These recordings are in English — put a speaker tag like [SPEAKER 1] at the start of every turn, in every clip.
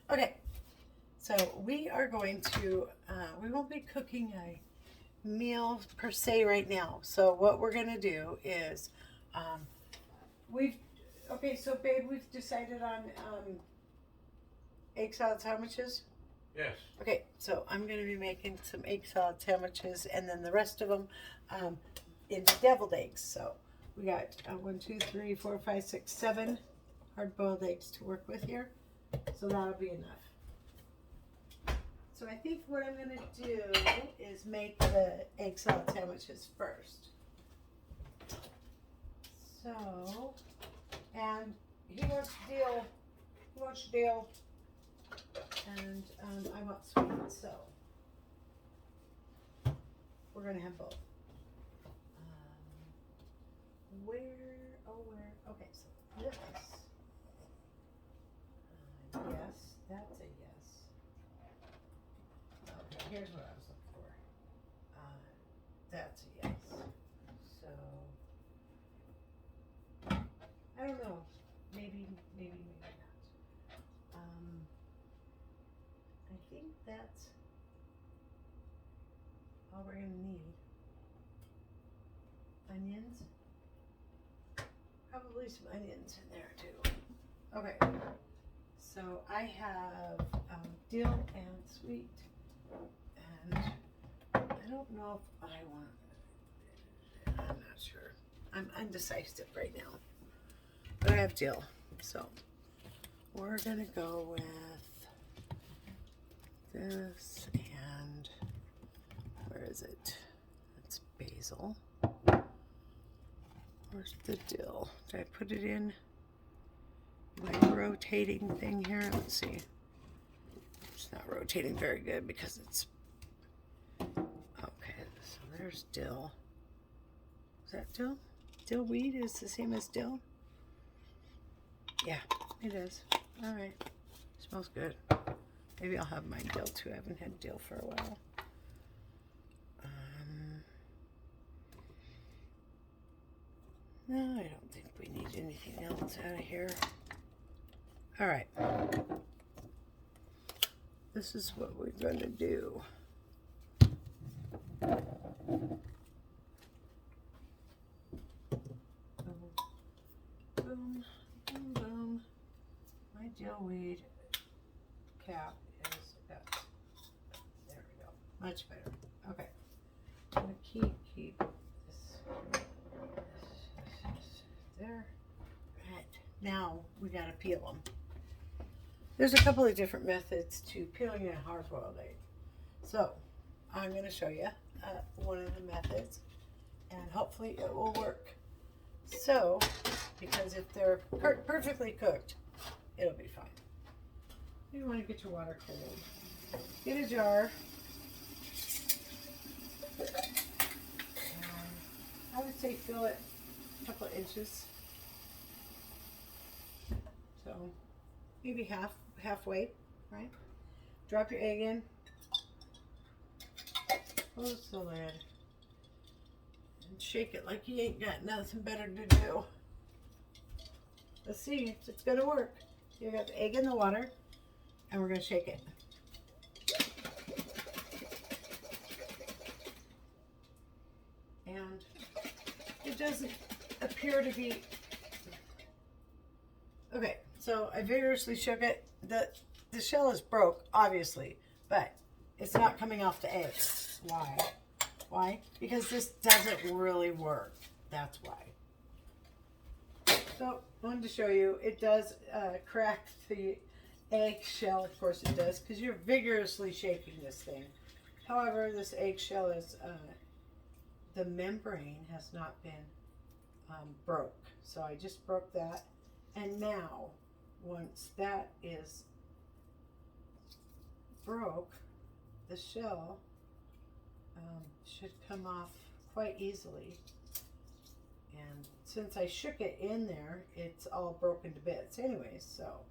[SPEAKER 1] Okay, so we are going to, we won't be cooking a meal per se right now. So what we're gonna do is, um, we've, okay, so babe, we've decided on egg salad sandwiches.
[SPEAKER 2] Yes.
[SPEAKER 1] Okay, so I'm gonna be making some egg salad sandwiches, and then the rest of them into deviled eggs. So we got 1, 2, 3, 4, 5, 6, 7 hard-boiled eggs to work with here. So that'll be enough. So I think what I'm gonna do is make the egg salad sandwiches first. So, and he wants dill, and I want sweet, so we're gonna have both. Where, okay, so this, yes, that's a yes. Okay, here's what I was looking for. That's a yes. So, I don't know, maybe not. I think that's all we're gonna need. Onions. Probably some onions in there too. Okay, so I have dill and sweet, and I don't know if I want, I'm not sure. I'm undecisive right now, but I have dill, so we're gonna go with this, and where is it? It's basil. Where's the dill? Did I put it in my rotating thing here? Let's see. It's not rotating very good because it's, okay, so there's dill. Is that dill? Dill weed is the same as dill? Yeah, it is. All right. Smells good. Maybe I'll have my dill too. I haven't had dill for a while. No, I don't think we need anything else out of here. All right. This is what we're going to do. Boom, boom, boom. My dill weed cap is up. There we go. Much better. Okay. I'm going to keep this there. Right. Now we got to peel them. There's a couple of different methods to peeling a hard-boiled egg. So I'm going to show you one of the methods, and hopefully it will work. So, because if they're perfectly cooked, it'll be fine. You want to get your water cold. Get a jar. I would say fill it a couple of inches. So maybe halfway, right? Drop your egg in. Close the lid. And shake it like you ain't got nothing better to do. Let's see if it's gonna work. You got the egg in the water, and we're gonna shake it. And it doesn't appear to be. Okay, so I vigorously shook it. The shell is broke, obviously, but it's not coming off the egg. Why? Why? Because this doesn't really work. That's why. So, I wanted to show you, it does crack the eggshell. Of course it does, because you're vigorously shaking this thing. However, this eggshell is, the membrane has not been broke. So I just broke that. And now, once that is broke, the shell should come off quite easily. And since I shook it in there, it's all broken to bits anyways. So,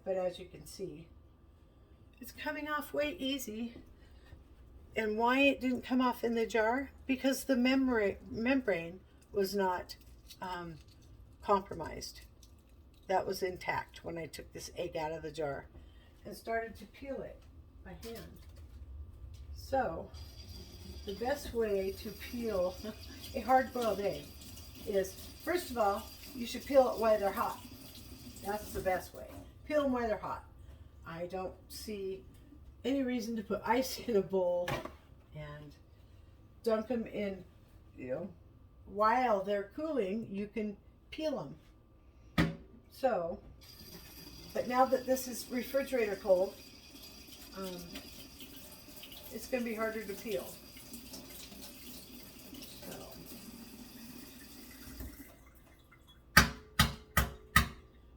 [SPEAKER 1] but as you can see, it's coming off way easy. And why it didn't come off in the jar? Because the membrane was not compromised. That was intact when I took this egg out of the jar. and started to peel it by hand. So the best way to peel a hard-boiled egg is, first of all, you should peel it while they're hot. That's the best way. Peel them while they're hot. I don't see any reason to put ice in a bowl and dunk them in, while they're cooling. You can peel them. So, but now that this is refrigerator cold, it's going to be harder to peel.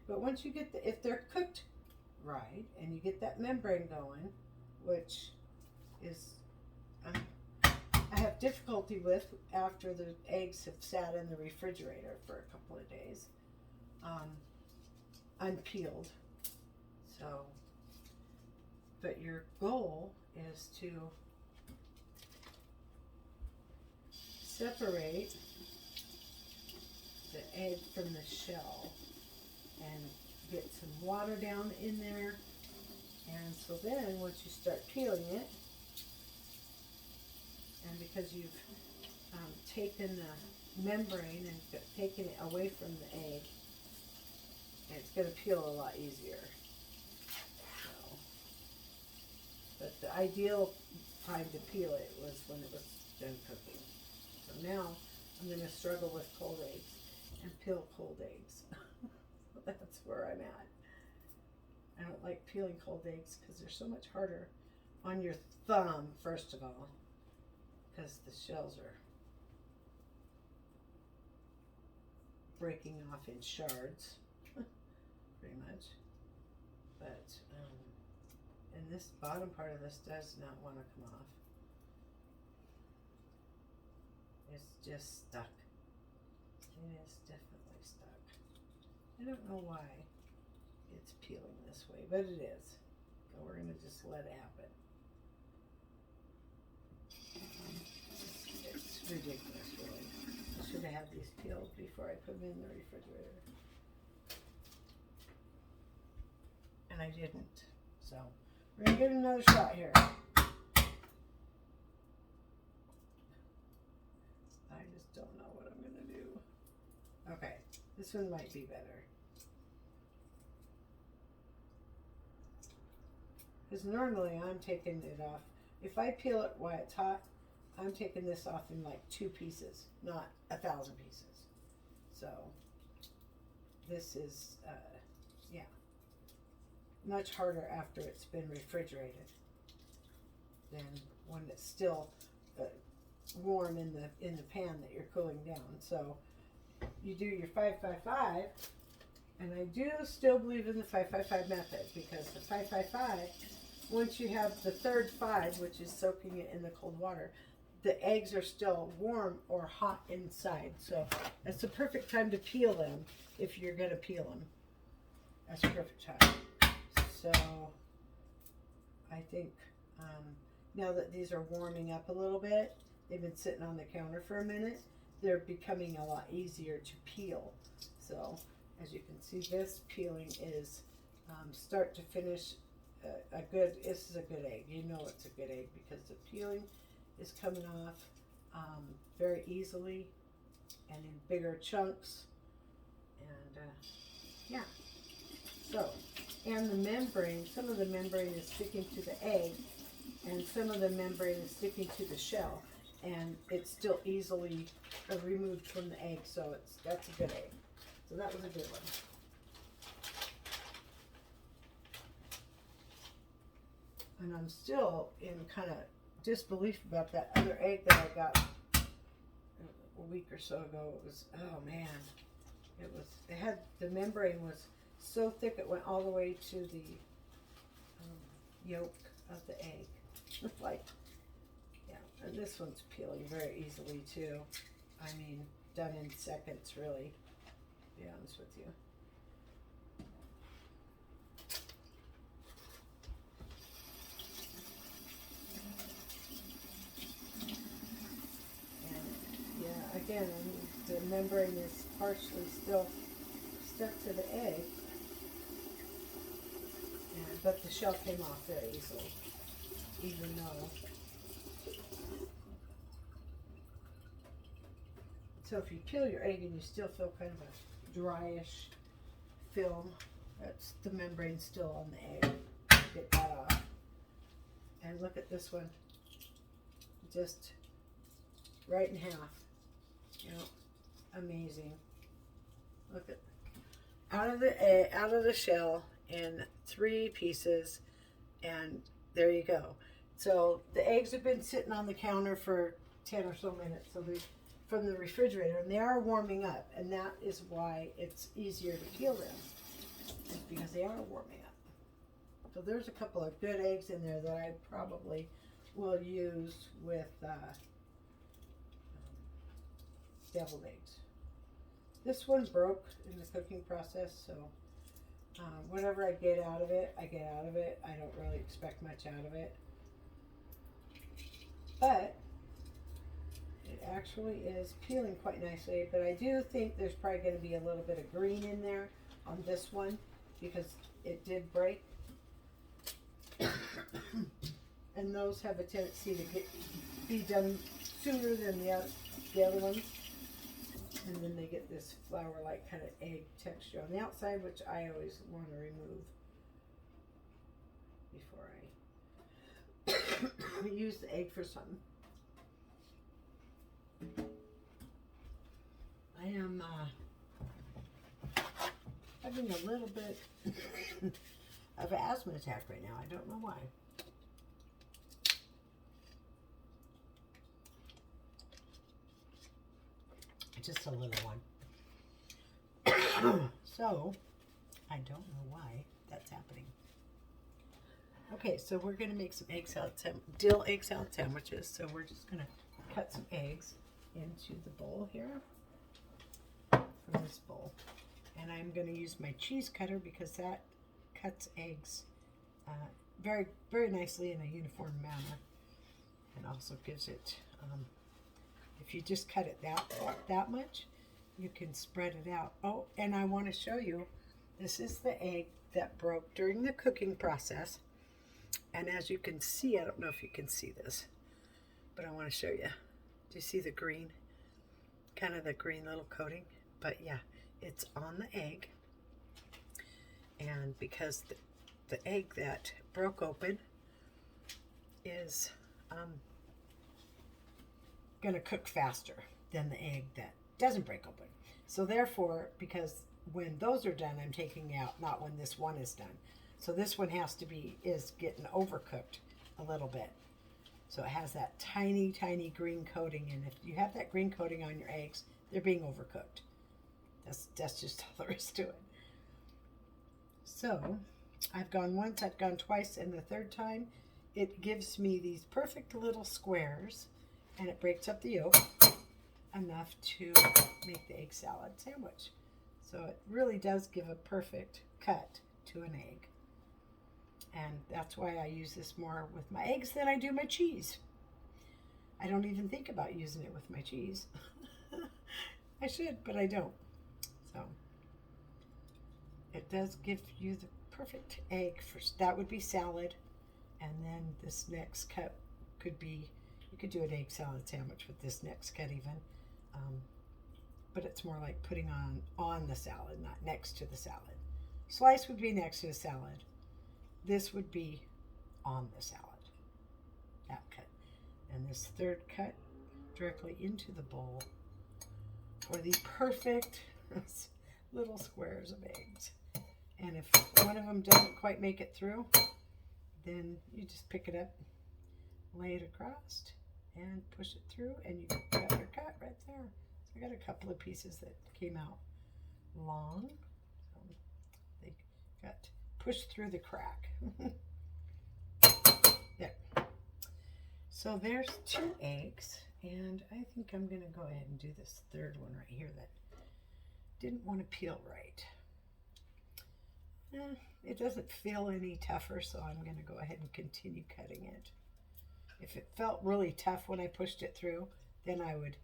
[SPEAKER 1] But once you get if they're cooked right and you get that membrane going, which is I have difficulty with after the eggs have sat in the refrigerator for a couple of days, unpeeled. So, but your goal is to separate the egg from the shell and get some water down in there. And so then once you start peeling it, and because you've taken the membrane and taken it away from the egg, it's going to peel a lot easier. So, but the ideal time to peel it was when it was done cooking. So now I'm going to struggle with cold eggs and peel cold eggs. That's where I'm at. I don't like peeling cold eggs because they're so much harder on your thumb, first of all, because the shells are breaking off in shards, pretty much. But, and this bottom part of this does not want to come off. It's just stuck. It is definitely stuck. I don't know why it's peeling this way, but it is. So we're going to just let it happen. It's ridiculous, really. I should have had these peeled before I put them in the refrigerator. And I didn't. So we're going to give it another shot here. I just don't know what I'm going to do. Okay, this one might be better. Because normally I'm taking it off. If I peel it while it's hot, I'm taking this off in like 2 pieces, not 1,000 pieces. So this is, yeah, much harder after it's been refrigerated than when it's still warm in the pan that you're cooling down. So you do your 5-5-5, and I do still believe in the 5-5-5 method, because the 5-5-5, once you have the third 5, which is soaking it in the cold water, the eggs are still warm or hot inside. So that's the perfect time to peel them if you're going to peel them. That's the perfect time. So I think now that these are warming up a little bit, they've been sitting on the counter for a minute, they're becoming a lot easier to peel. So as you can see, this peeling is start to finish this is a good egg. You know it's a good egg because the peeling is coming off very easily and in bigger chunks. And yeah, so, and the membrane, some of the membrane is sticking to the egg and some of the membrane is sticking to the shell, and it's still easily removed from the egg, so that's a good egg. So that was a good one. And I'm still in kind of disbelief about that other egg that I got a week or so ago. It was, oh man, the membrane was so thick it went all the way to the yolk of the egg. Like, yeah, and this one's peeling very easily too. I mean, done in seconds, really, to be honest with you. Again, the membrane is partially still stuck to the egg, and but the shell came off very easily, even though. So if you peel your egg and you still feel kind of a dryish film, that's the membrane still on the egg. Get that off. And look at this one, just right in half. You know, amazing. Look at out of the shell in 3 pieces, and there you go. So the eggs have been sitting on the counter for 10 or so minutes. So they from the refrigerator, and they are warming up, and that is why it's easier to peel them. It's because they are warming up. So there's a couple of good eggs in there that I probably will use with deviled eggs. This one broke in the cooking process, so whatever I get out of it, I get out of it. I don't really expect much out of it. But it actually is peeling quite nicely, but I do think there's probably going to be a little bit of green in there on this one because it did break. And those have a tendency to be done sooner than the other ones. And then they get this flour-like kind of egg texture on the outside, which I always want to remove before I use the egg for something. I am having a little bit of an asthma attack right now. I don't know why. Just a little one. So, I don't know why that's happening. Okay, so we're going to make some dill egg salad sandwiches. So we're just going to cut some eggs into the bowl here, from this bowl. And I'm going to use my cheese cutter because that cuts eggs very, very nicely in a uniform manner, and also gives it, if you just cut it that much, you can spread it out. Oh, and I want to show you, this is the egg that broke during the cooking process. And as you can see, I don't know if you can see this, but I want to show you. Do you see the green? Kind of the green little coating? But yeah, it's on the egg. And because the egg that broke open is going to cook faster than the egg that doesn't break open. So therefore, because when those are done, I'm taking out, not when this one is done. So this one is getting overcooked a little bit. So it has that tiny, tiny green coating, and if you have that green coating on your eggs, they're being overcooked. That's just all there is to it. So I've gone once, I've gone twice, and the third time it gives me these perfect little squares, and it breaks up the yolk enough to make the egg salad sandwich. So it really does give a perfect cut to an egg. And that's why I use this more with my eggs than I do my cheese. I don't even think about using it with my cheese. I should, but I don't. So it does give you the perfect egg for that would be salad, and then this next cut could be, you could do an egg salad sandwich with this next cut even, but it's more like putting on the salad, not next to the salad. Slice would be next to the salad. This would be on the salad, that cut. And this third cut directly into the bowl for the perfect little squares of eggs. And if one of them doesn't quite make it through, then you just pick it up, lay it across, and push it through, and you got your cut right there. So I got a couple of pieces that came out long. They got pushed through the crack. There. So there's 2 eggs, and I think I'm going to go ahead and do this third one right here that didn't want to peel right. It doesn't feel any tougher, so I'm going to go ahead and continue cutting it. If it felt really tough when I pushed it through, then I would,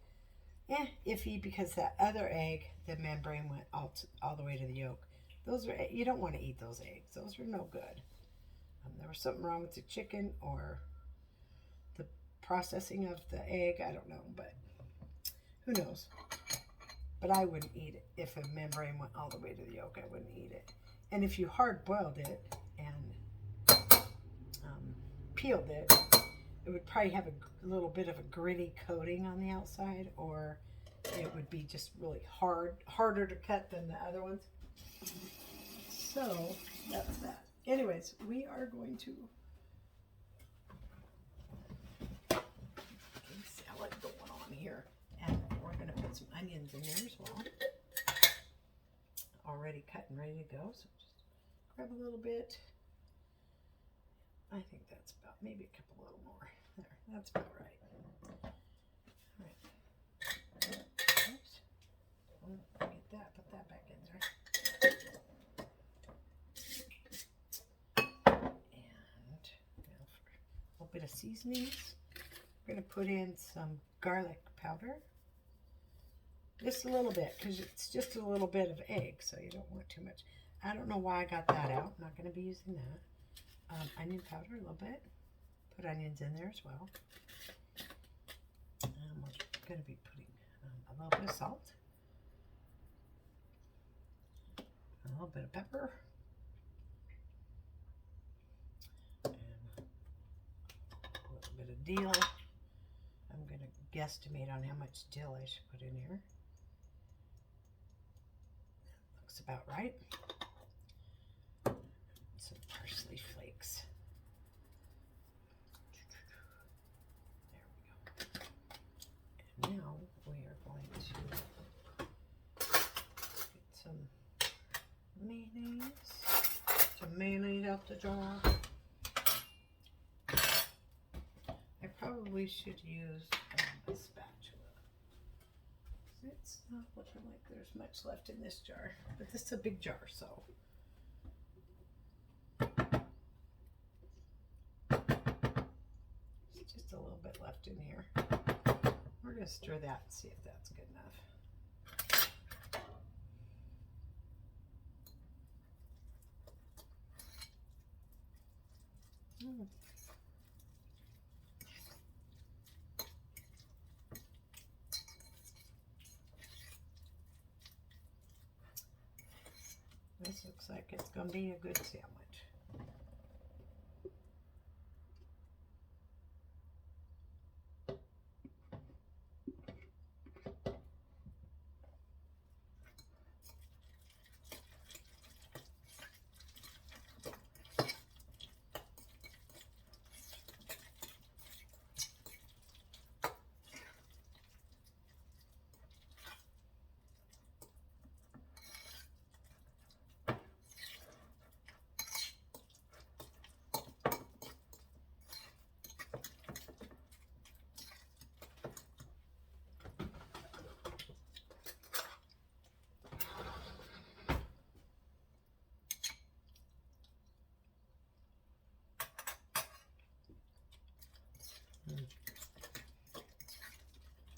[SPEAKER 1] iffy, because that other egg, the membrane went all the way to the yolk. Those are, you don't want to eat those eggs. Those are no good. There was something wrong with the chicken or the processing of the egg. I don't know, but who knows? But I wouldn't eat it. If a membrane went all the way to the yolk, I wouldn't eat it. And if you hard-boiled it and peeled it, it would probably have a little bit of a gritty coating on the outside, or it would be just really harder to cut than the other ones. So that's that. Anyways, we are going to get salad going on here, and we're going to put some onions in there as well. Already cut and ready to go, so just grab a little bit. I think that's about, maybe a little more. There, that's about right. All right. Oops. Get that, put that back in there. And now for a little bit of seasonings, we're going to put in some garlic powder. Just a little bit, because it's just a little bit of egg, so you don't want too much. I don't know why I got that out. I'm not going to be using that. Onion powder a little bit. Put onions in there as well. And we're going to be putting a little bit of salt. A little bit of pepper. And a little bit of dill. I'm going to guesstimate on how much dill I should put in here. Looks about right. Some parsley flakes. There we go. And now we are going to get some mayonnaise. Some mayonnaise out the jar. I probably should use a spatula. It's not looking like there's much left in this jar, but this is a big jar, so. There's just a little bit left in here. We're going to stir that and see if that's good enough. This looks like it's going to be a good sandwich.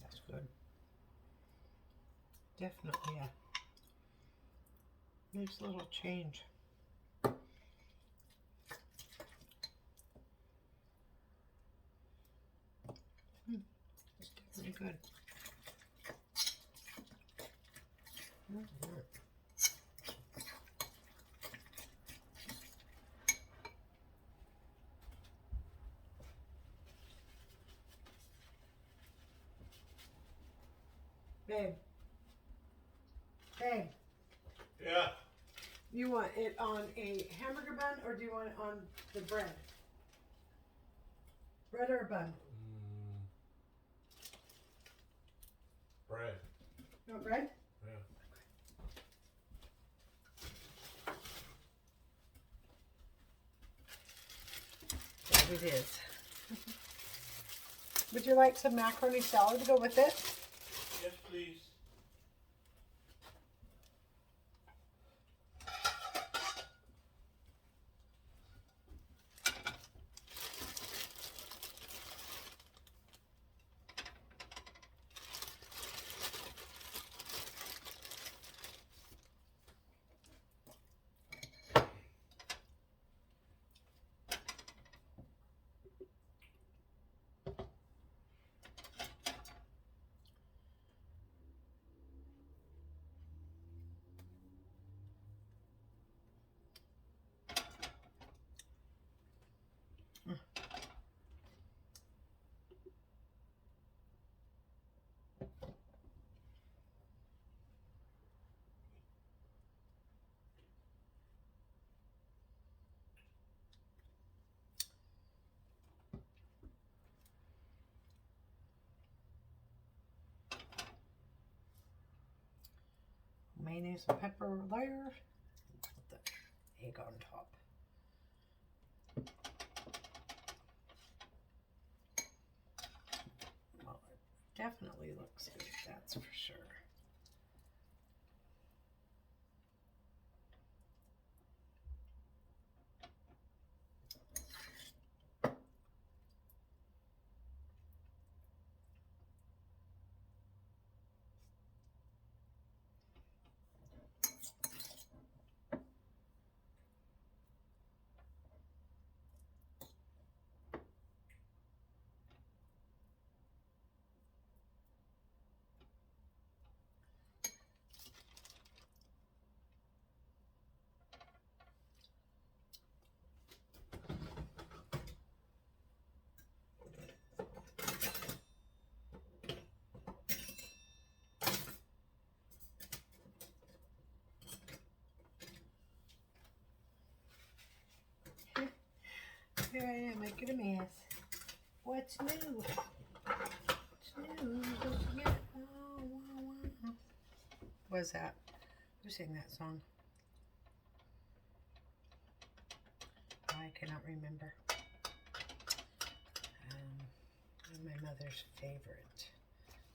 [SPEAKER 1] That's good. Definitely a nice little change. It's definitely good. Babe. Babe.
[SPEAKER 2] Yeah.
[SPEAKER 1] You want it on a hamburger bun, or do you want it on the bread? Bread or bun?
[SPEAKER 2] Bread.
[SPEAKER 1] You want bread?
[SPEAKER 2] Yeah.
[SPEAKER 1] There it is. Would you like some macaroni salad to go with it?
[SPEAKER 2] Yes, please.
[SPEAKER 1] mayonnaise and pepper layer with the egg on top. Well, it definitely looks good, that's for sure. Here I am making a mess. What's new? What's new? Don't forget. Oh, wow, wow. What was that? Who sang that song? I cannot remember. One of my mother's favorite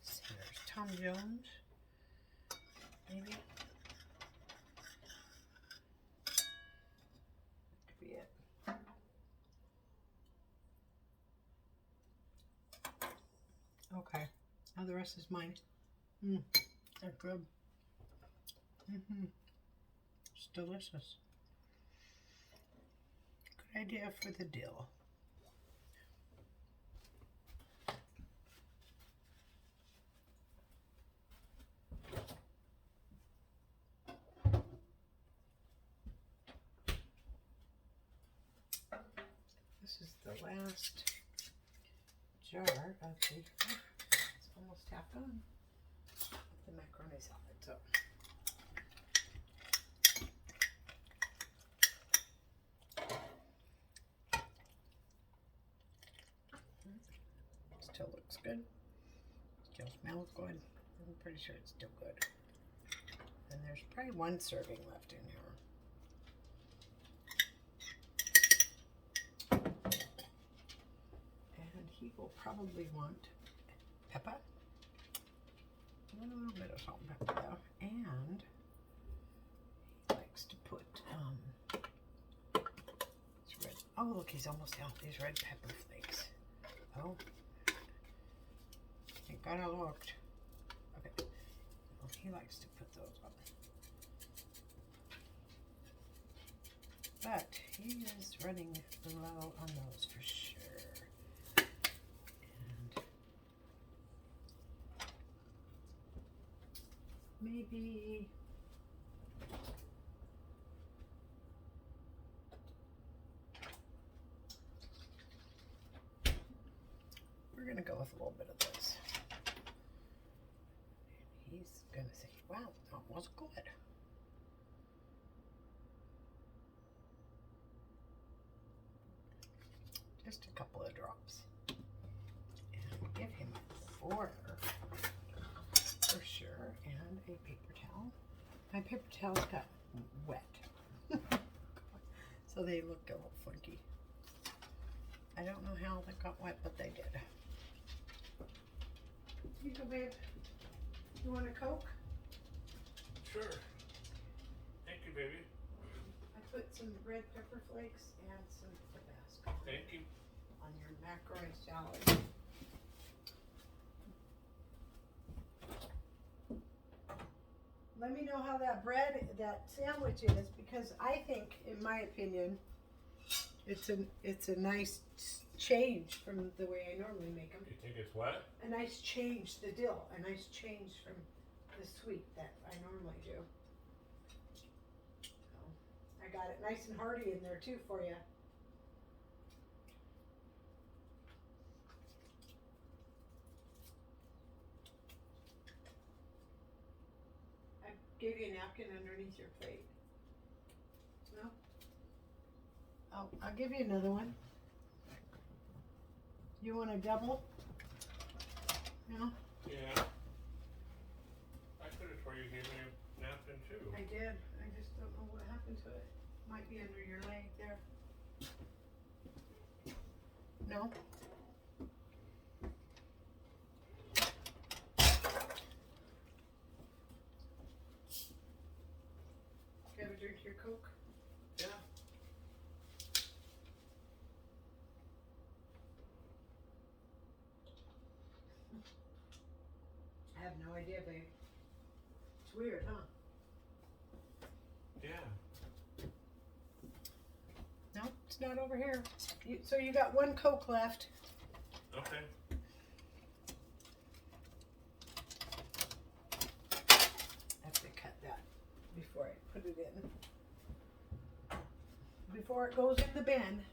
[SPEAKER 1] singers. Tom Jones, maybe? Could be it. Okay, now the rest is mine. They're good. It's delicious. Good idea for the dill. This is the last jar of the, it's almost half gone, the macaroni salad. So still looks good, still smells good. I'm pretty sure it's still good. And there's probably one serving left in here. And he will probably want pepper. A little bit of salt and pepper though. And he likes to put it's red. Oh look, he's almost out. These red pepper flakes. Oh, thank God I looked. Okay, well, he likes to put those on. But he is running low on those for sure. And maybe we're gonna go with a little bit of this. And he's gonna say, wow, that was good. Just a couple of drops. And give him a quarter for sure, and a paper towel. My paper towels got wet. So they look a little funky. I don't know how they got wet, but they did. You go, babe. You want a Coke?
[SPEAKER 2] Sure. Thank you, baby.
[SPEAKER 1] I put some red pepper flakes and some Tabasco
[SPEAKER 2] Thank you.
[SPEAKER 1] on your macaroni salad. Let me know how that that sandwich is, because I think, in my opinion, it's a nice change from the way I normally make them.
[SPEAKER 2] You think it's what?
[SPEAKER 1] A nice change, the dill, a nice change from the sweet that I normally do. So, I got it nice and hearty in there too for you. I gave you a napkin underneath your plate. No? Oh, I'll give you another one. You want a double? No?
[SPEAKER 2] Yeah. I could have sworn you gave me a napkin. chicken too.
[SPEAKER 1] I did. I just don't know what happened to it. Might be under your leg there. No? You ever drink your Coke?
[SPEAKER 2] Yeah.
[SPEAKER 1] I have no idea, babe. It's weird, huh?
[SPEAKER 2] Yeah.
[SPEAKER 1] No, it's not over here. So you got one Coke left.
[SPEAKER 2] Okay.
[SPEAKER 1] I have to cut that before I put it in. Before it goes in the bin,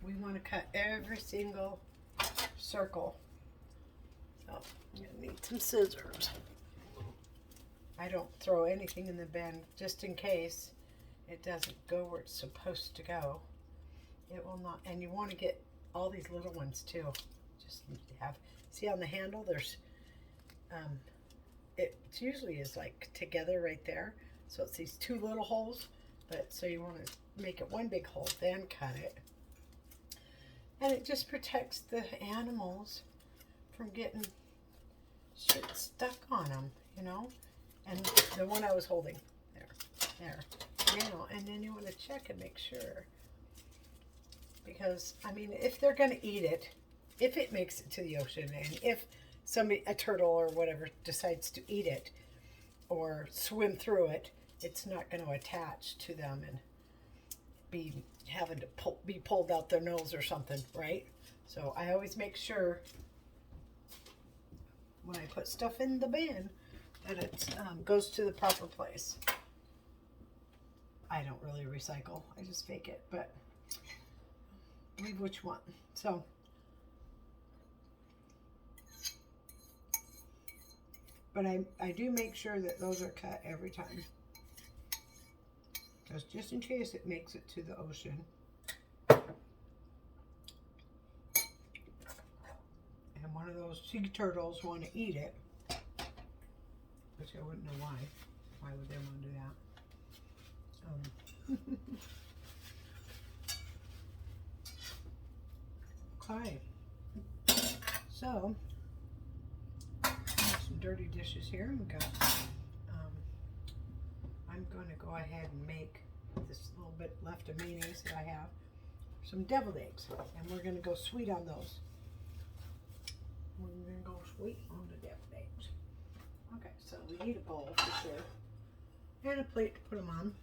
[SPEAKER 1] we want to cut every single circle. So I'm going to need some scissors. I don't throw anything in the bin just in case it doesn't go where it's supposed to go. It will not, and you want to get all these little ones too. Just need to have, see on the handle there's, it usually is like together right there. So it's these two little holes, but so you want to make it one big hole, then cut it. And it just protects the animals from getting shit stuck on them, you know? And the one I was holding, there, now, and then you want to check and make sure. Because, I mean, if they're going to eat it, if it makes it to the ocean, and if somebody, a turtle or whatever, decides to eat it or swim through it, it's not going to attach to them and be having to be pulled out their nose or something, right? So I always make sure when I put stuff in the bin that it goes to the proper place. I don't really recycle. I just fake it, but leave which one. So but I do make sure that those are cut every time. Just in case it makes it to the ocean. And one of those sea turtles want to eat it. Which I wouldn't know why. Why would they want to do that? Okay. So, I have some dirty dishes here. We got, I'm going to go ahead and make this little bit left of mayonnaise that I have. Some deviled eggs. And we're going to go sweet on those. We're going to go sweet on the deviled eggs. Okay, so we need a bowl for sure. And a plate to put them on.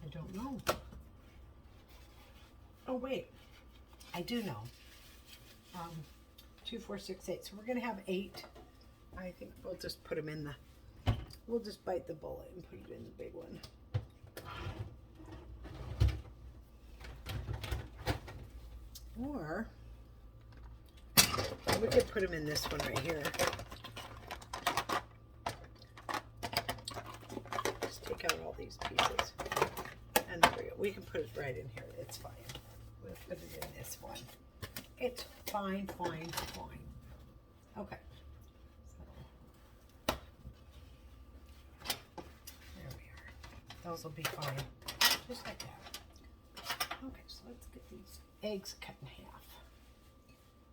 [SPEAKER 1] I don't know. Oh wait, I do know. 2, 4, 6, 8. So we're gonna have 8. I think we'll just put them in the. We'll just bite the bullet and put it in the big one. Or we could put them in this one right here. Just take out all these pieces. And there we go. We can put it right in here. It's fine. We'll put it in this one. It's fine, fine, fine. Okay. So, there we are. Those will be fine. Just like that. Okay, so let's get these eggs cut in half.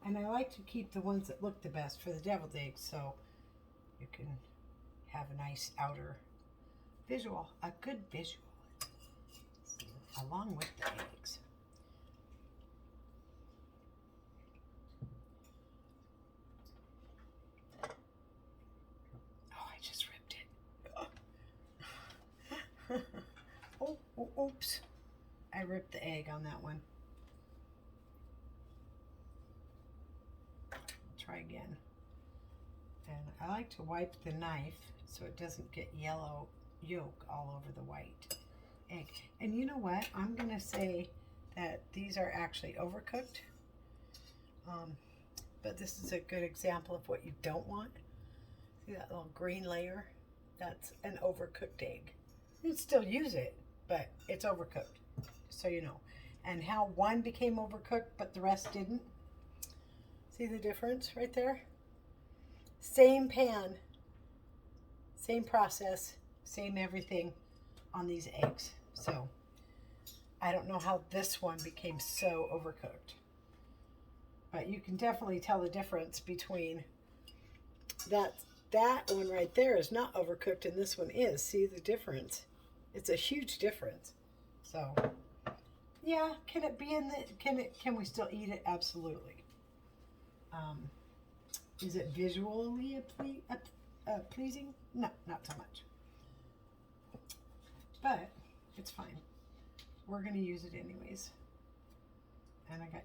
[SPEAKER 1] And I like to keep the ones that look the best for the deviled eggs so you can have a nice outer visual, a good visual, along with the eggs. Oh, I just ripped it. Oh, oops. I ripped the egg on that one. Try again. And I like to wipe the knife so it doesn't get yellow yolk all over the white egg. And you know what? I'm going to say that these are actually overcooked. But this is a good example of what you don't want. See that little green layer? That's an overcooked egg. You can still use it, but it's overcooked, so you know. And how one became overcooked but the rest didn't, See the difference right there? Same pan, same process, same everything on these eggs. So I don't know how this one became so overcooked. But you can definitely tell the difference between that one right there is not overcooked and this one is. See the difference? It's a huge difference. So yeah, can it be in the can we still eat it? Absolutely. Is it visually pleasing? No, not so much. But it's fine. We're gonna use it anyways. And I got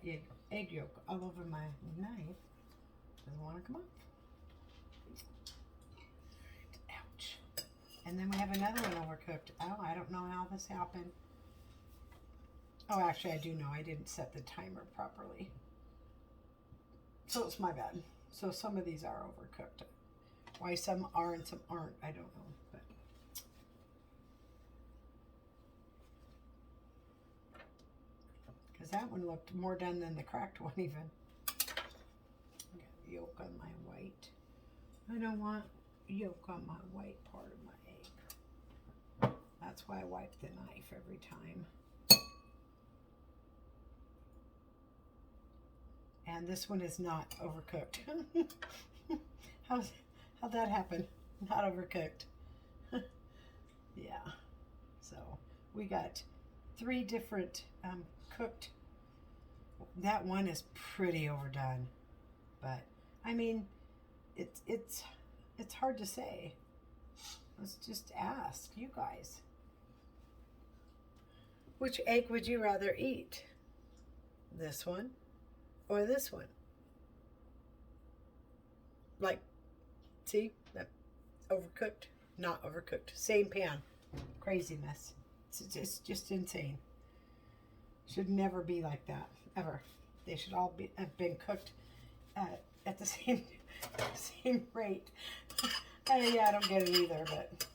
[SPEAKER 1] egg yolk all over my knife. Doesn't want to come off. Ouch. And then we have another one overcooked. Oh, I don't know how this happened. Oh, actually, I do know. I didn't set the timer properly. So it's my bad. So some of these are overcooked. Why some are and some aren't, I don't know. But because that one looked more done than the cracked one even. I got yolk on my white. I don't want yolk on my white part of my egg. That's why I wipe the knife every time. And this one is not overcooked. How'd that happen? Not overcooked. Yeah. So we got 3 different cooked. That one is pretty overdone, but I mean, it's hard to say. Let's just ask you guys. Which egg would you rather eat? This one or this one? Like, see, that overcooked, not overcooked. Same pan. Crazy mess. It's just insane. Should never be like that, ever. They should all have been cooked at the same rate. Yeah, I don't get it either, but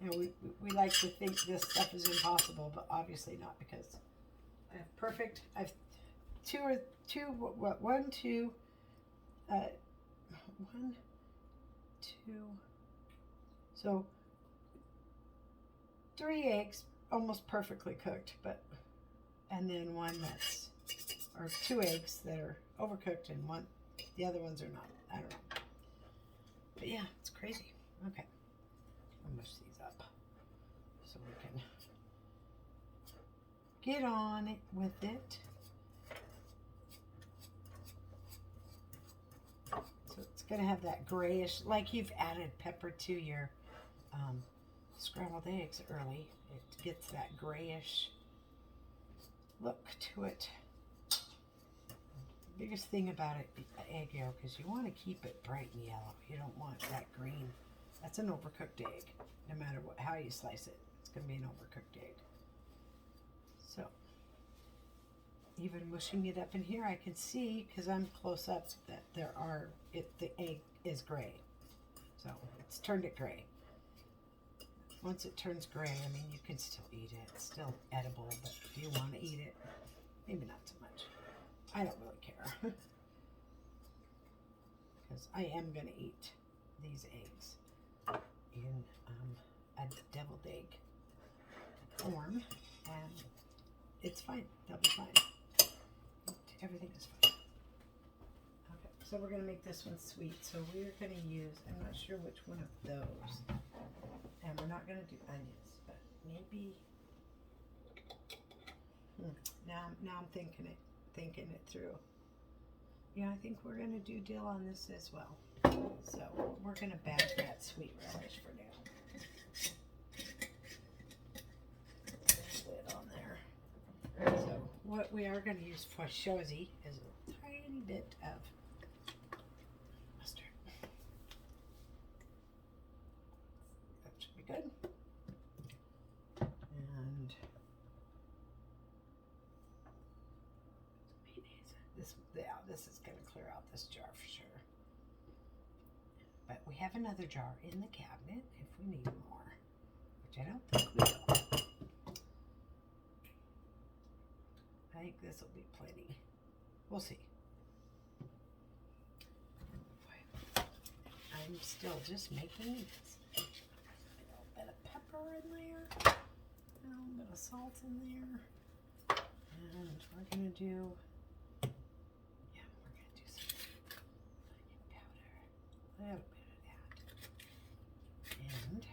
[SPEAKER 1] you know, we like to think this stuff is impossible, but obviously not, because I have perfect. I have one, two, 1, 2. So 3 eggs, almost perfectly cooked, and then one or 2 eggs that are overcooked, and the other ones are not. I don't know. But yeah, it's crazy. Okay, I'll mush these up so we can get on it with it. So it's gonna have that grayish, like you've added pepper to your scrambled eggs early. It gets that grayish look to it. The biggest thing about it, egg yolk, is you want to keep it bright and yellow. You don't want that green. That's an overcooked egg. No matter how you slice it, it's going to be an overcooked egg. So, even mushing it up in here, I can see, because I'm close up, that the egg is gray. So, it's turned it gray. Once it turns gray, I mean, you can still eat it. It's still edible, but do you want to eat it? Maybe not so much. I don't really care. Because I am going to eat these eggs in a deviled egg form, and it's fine. They'll be fine. Everything is fine. Okay, so we're going to make this one sweet. So we're going to use, I'm not sure which one of those. And we're not going to do onions, but maybe, now I'm thinking it through. Yeah, I think we're going to do dill on this as well. So we're going to bag that sweet relish for now. Lid on there. So what we are going to use for shozy is a tiny bit of mustard. That should be good. And this is going to clear out this jar for sure. But we have another jar in the cabinet if we need more, which I don't think we will. I think this will be plenty. We'll see. I'm still just making these. A little bit of pepper in there, a little bit of salt in there, and we're gonna do, yeah, we're gonna do some onion powder, a little bit of that, and we're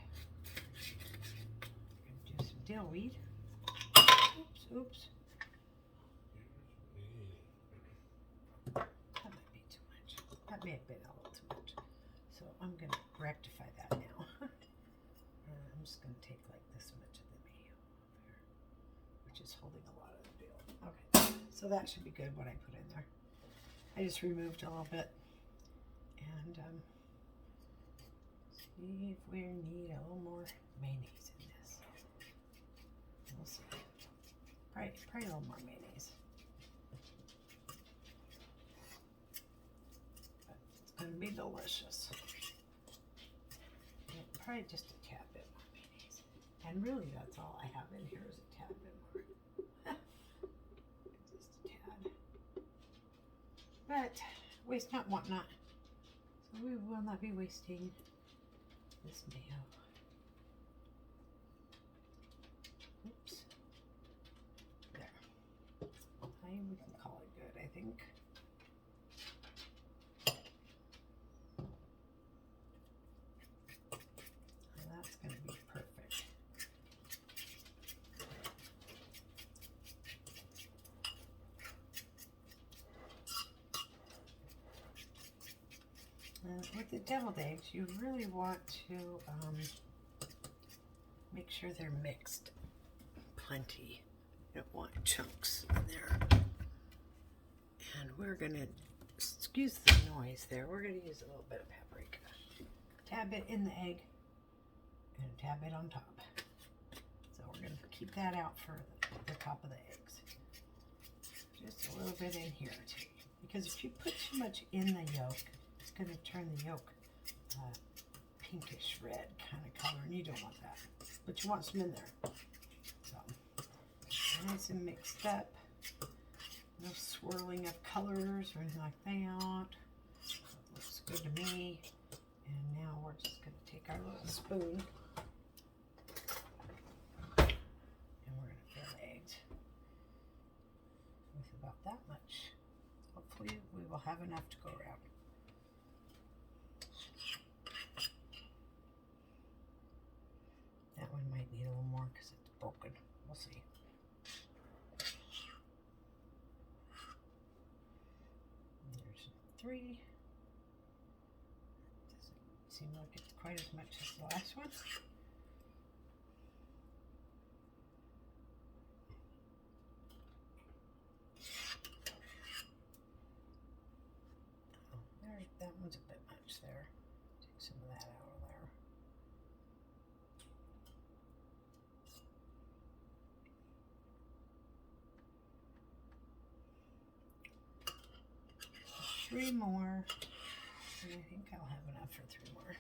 [SPEAKER 1] gonna do some dill weed. Oops. That might be too much. That may have been a little too much. So I'm going to rectify that now. I'm just going to take like this much of the mayo there, which is holding a lot of the dill. Okay, so that should be good what I put in there. I just removed a little bit. And see if we need a little more mayonnaise in this. We'll see. Probably a little more mayonnaise. But it's going to be delicious. And probably just a tad bit more mayonnaise. And really that's all I have in here is a tad bit more. Just a tad. But waste not, want not. So we will not be wasting this mayo. Oops. We can call it good, I think. And that's going to be perfect. With the deviled eggs, you really want to make sure they're mixed plenty. You don't want chunks in there. And we're gonna, excuse the noise there, we're gonna use a little bit of paprika. A tad bit in the egg and a tad bit on top. So we're gonna keep that out for the top of the eggs. Just a little bit in here too. Because if you put too much in the yolk, it's gonna turn the yolk pinkish red kind of color, and you don't want that. But you want some in there. So, nice and mixed up. No swirling of colors or anything like that. Looks good to me. And now we're just going to take our little spoon and we're going to fill the eggs with about that much. Hopefully we will have enough to go around. That one might need a little more because it's broken. We'll see. There's 3. Doesn't seem like it's quite as much as the last one. Oh, that one's a bit much there. Take some of that out of there. Three more, and I think I'll have enough for 3 more. I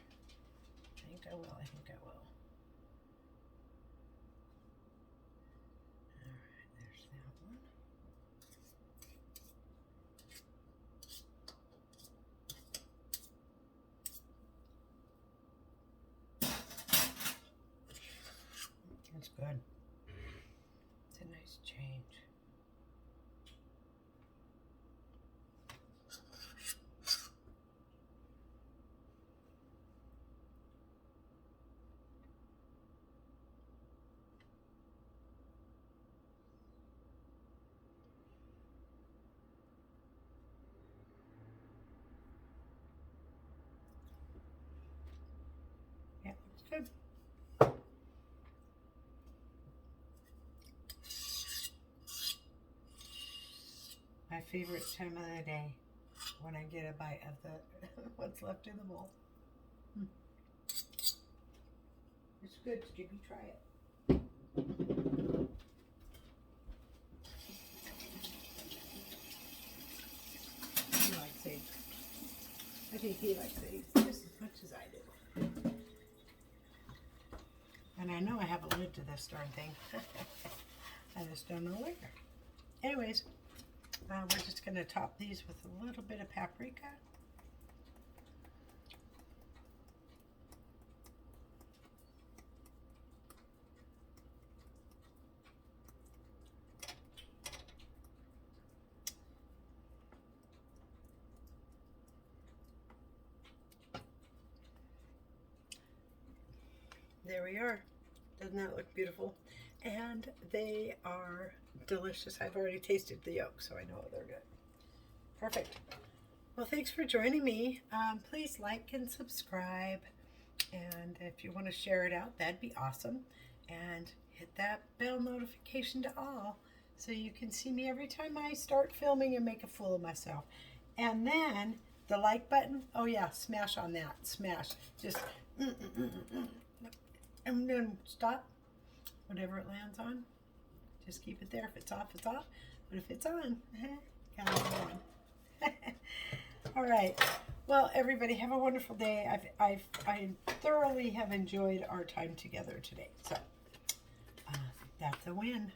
[SPEAKER 1] think I will. Alright, there's that one. That's good. It's a nice change. Yeah, looks good. My favorite time of the day when I get a bite of the what's left in the bowl. It's good, Jiggy. Try it. He likes eggs. I think he likes eggs just as much as I do. And I know I have a lid to this darn thing. I just don't know where. Anyways, we're just going to top these with a little bit of paprika. there we are. Doesn't that look beautiful? And they are delicious. I've already tasted the yolk, so I know they're good. Perfect. Well, thanks for joining me. Please like and subscribe. And if you want to share it out, that'd be awesome. And hit that bell notification to all so you can see me every time I start filming and make a fool of myself. And then the like button, oh yeah, smash on that. Smash. Just, and then stop. Whatever it lands on, just keep it there. If it's off, it's off. But if it's on, got it on. All right. Well, everybody, have a wonderful day. I thoroughly have enjoyed our time together today. So that's a win.